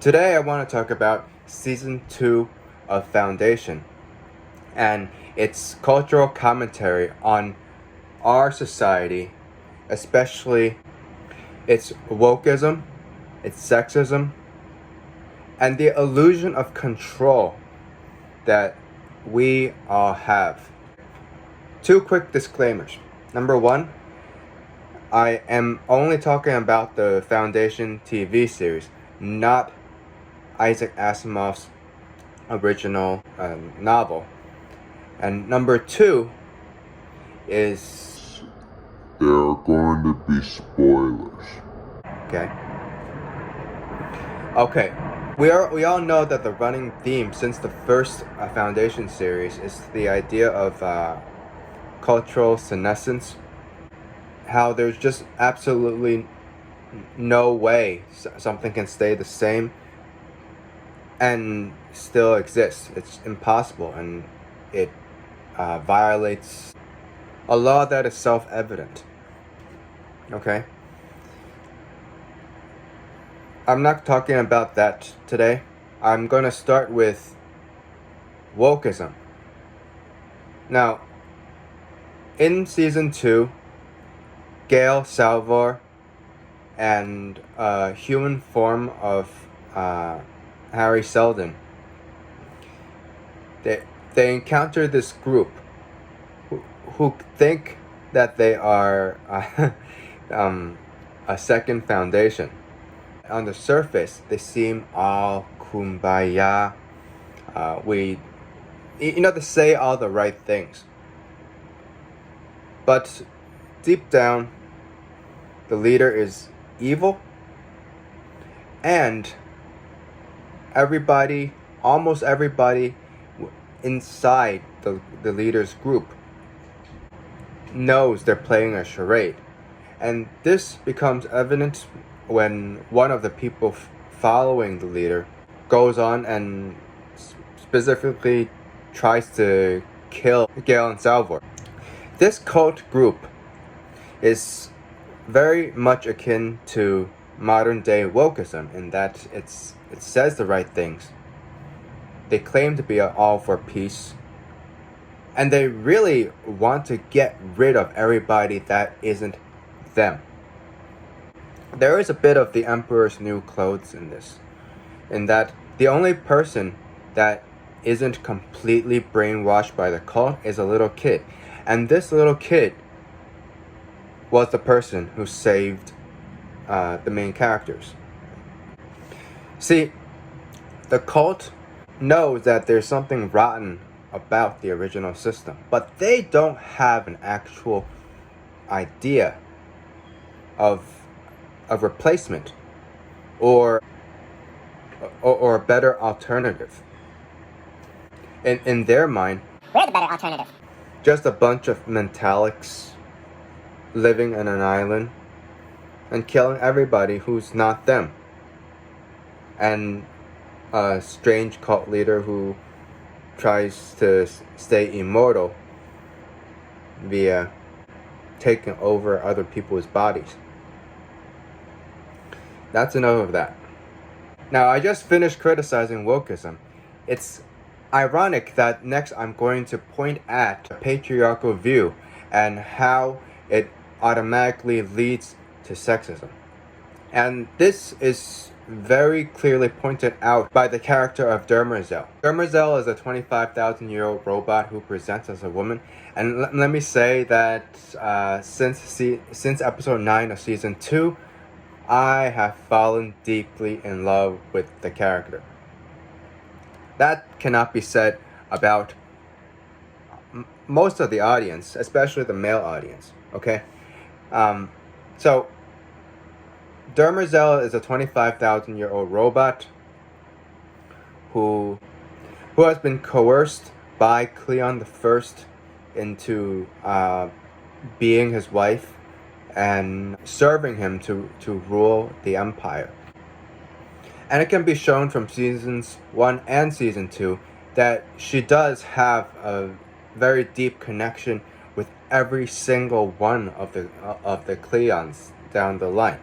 Today I want to talk about Season 2 of Foundation and its cultural commentary on our society, especially its wokeism, its sexism, and the illusion of control that we all have. Two quick disclaimers. Number one, I am only talking about the Foundation TV series, not Isaac Asimov's original novel. And number two is there are going to be spoilers. Okay. We all know that the running theme since the first Foundation series is the idea of cultural senescence. How there's just absolutely no way something can stay the same and still exist. It's impossible, and it violates a law that is self-evident. Okay? I'm not talking about that today. I'm going to start with wokeism. Now, in Season 2, Gail Salvor and a human form of Harry Seldon, they encounter this group who think that they are a second Foundation. On the surface, they seem all kumbaya. They say all the right things. But deep down, the leader is evil, and almost everybody inside the leader's group knows they're playing a charade. And this becomes evident when one of the people following the leader goes on and specifically tries to kill Gail and Salvor. This cult group is very much akin to modern day wokeism in that it says the right things. They claim to be all for peace, and they really want to get rid of everybody that isn't them. There is a bit of the Emperor's new clothes in this, in that the only person that isn't completely brainwashed by the cult is a little kid. And this little kid was the person who saved the main characters. See, the cult knows that there's something rotten about the original system, but they don't have an actual idea of replacement or a better alternative. In their mind, we're the better alternative. Just a bunch of mentalics living in an island and killing everybody who's not them. And a strange cult leader who tries to stay immortal via taking over other people's bodies. That's enough of that. Now, I just finished criticizing wokeism. It's ironic that next I'm going to point at a patriarchal view and how it automatically leads to sexism. And this is very clearly pointed out by the character of Dermazel. Dermazel is a 25,000-year-old robot who presents as a woman. And let me say that since episode 9 of Season 2, I have fallen deeply in love with the character. That cannot be said about most of the audience, especially the male audience, okay? So, Dermazel is a 25,000-year-old robot who has been coerced by Cleon the First into being his wife and serving him to rule the empire. And it can be shown from Seasons 1 and Season 2 that she does have a very deep connection with every single one of the Cleons down the line.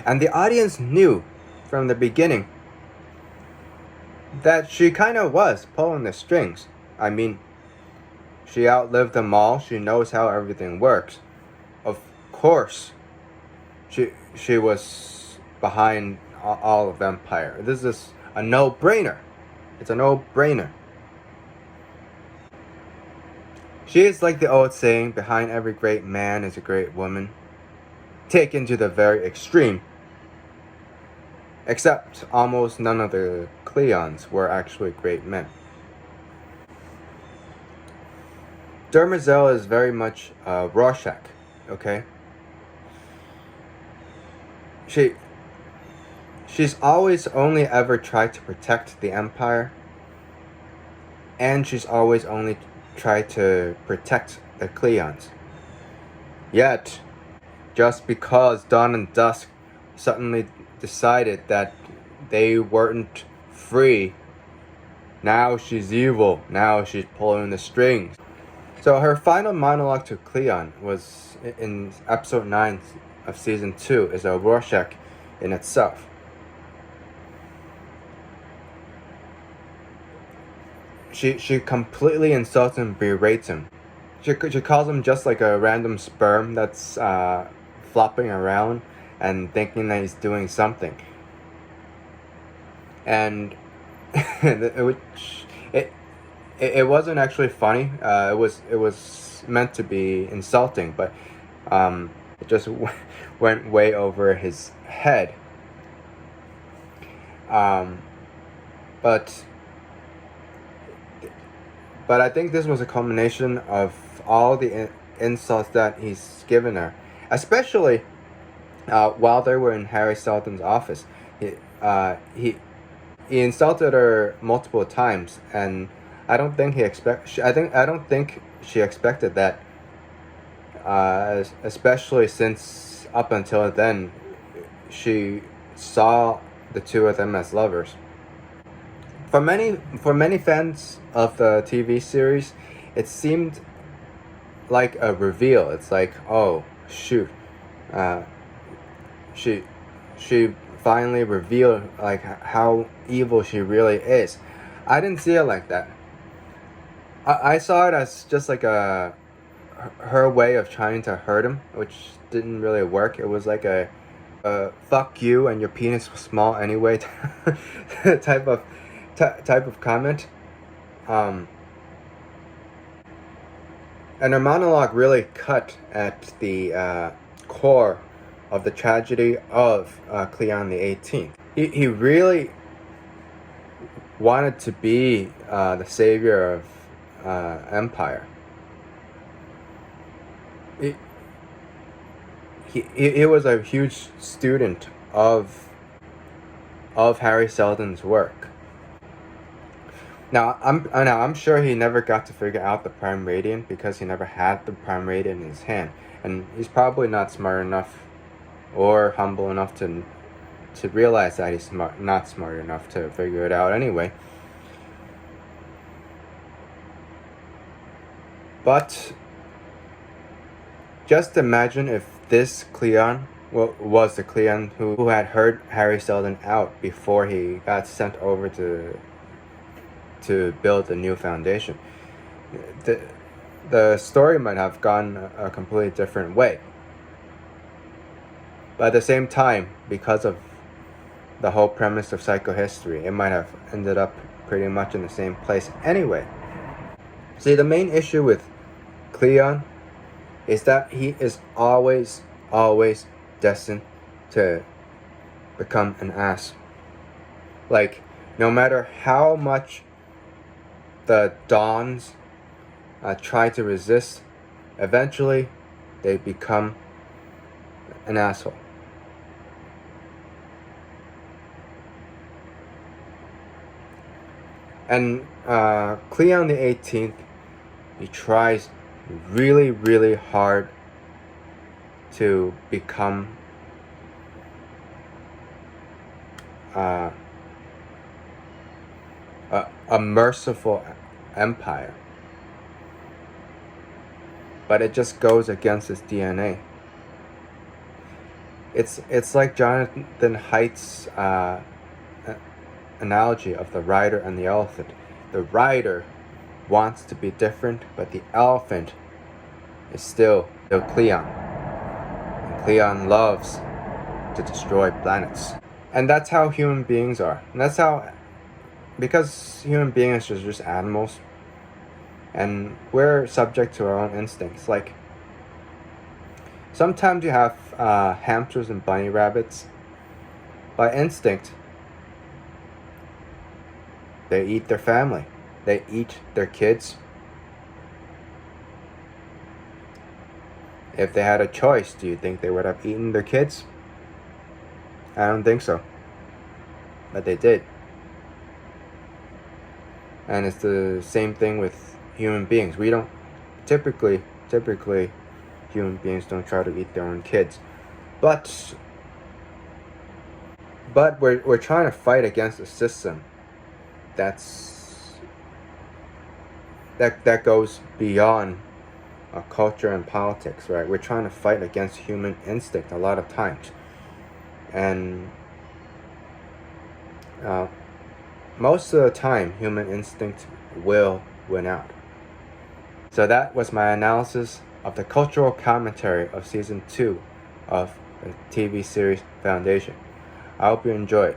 And the audience knew from the beginning that she kind of was pulling the strings. I mean, she outlived them all. She knows how everything works. Of course, she was behind all of Empire. This is a no-brainer. It's a no-brainer. She is like the old saying, behind every great man is a great woman, taken to the very extreme. Except almost none of the Cleons were actually great men. Dermazel is very much Rorschach, okay? She's always only ever tried to protect the Empire, and she's always only tried to protect the Cleons. Yet, just because Dawn and Dusk suddenly decided that they weren't free, now she's evil, now she's pulling the strings. So her final monologue to Cleon was in episode 9 of season 2, is a Rorschach in itself. She completely insults and berates him. She calls him just like a random sperm that's flopping around and thinking that he's doing something. And it wasn't actually funny. It was meant to be insulting, but it just went way over his head. But I think this was a culmination of all the insults that he's given her, especially while they were in Harry Seldon's office. He insulted her multiple times, and I don't think she expected that. Especially since up until then, she saw the two of them as lovers. For many fans of the TV series, it seemed like a reveal. It's like, oh shoot, she finally revealed like how evil she really is. I didn't see it like that. I saw it as just like her way of trying to hurt him, which didn't really work. It was like a fuck you and your penis was small anyway type of comment. And her monologue really cut at the core of the tragedy of Cleon the 18th. He really wanted to be the savior of Empire. He was a huge student of Harry Seldon's work. Now I'm sure he never got to figure out the Prime Radiant because he never had the Prime Radiant in his hand, and he's probably not smart enough or humble enough to realize that he's not smart enough to figure it out anyway. But just imagine if this Cleon was the Cleon who had heard Harry Seldon out before he got sent over to build a new foundation. The story might have gone a completely different way. But at the same time, because of the whole premise of psychohistory, it might have ended up pretty much in the same place anyway. See, the main issue with Cleon is that he is always destined to become an ass. Like, no matter how much the Dawns try to resist, eventually they become an asshole. And Cleon the 18th, he tries really hard to become a merciful empire, but it just goes against his DNA. It's like Jonathan Haidt's analogy of the rider and the elephant. The rider wants to be different, but the elephant is still Cleon. And Cleon loves to destroy planets. And that's how human beings are. And that's how, because human beings are just animals, and we're subject to our own instincts. Like, sometimes you have hamsters and bunny rabbits. By instinct, they eat their family. They eat their kids. If they had a choice, do you think they would have eaten their kids? I don't think so. But they did. And it's the same thing with human beings. We don't typically human beings don't try to eat their own kids. But we're trying to fight against a system that goes beyond culture and politics, right? We're trying to fight against human instinct a lot of times. And most of the time, human instinct will win out. So that was my analysis of the cultural commentary of Season 2 of the TV series Foundation. I hope you enjoyed.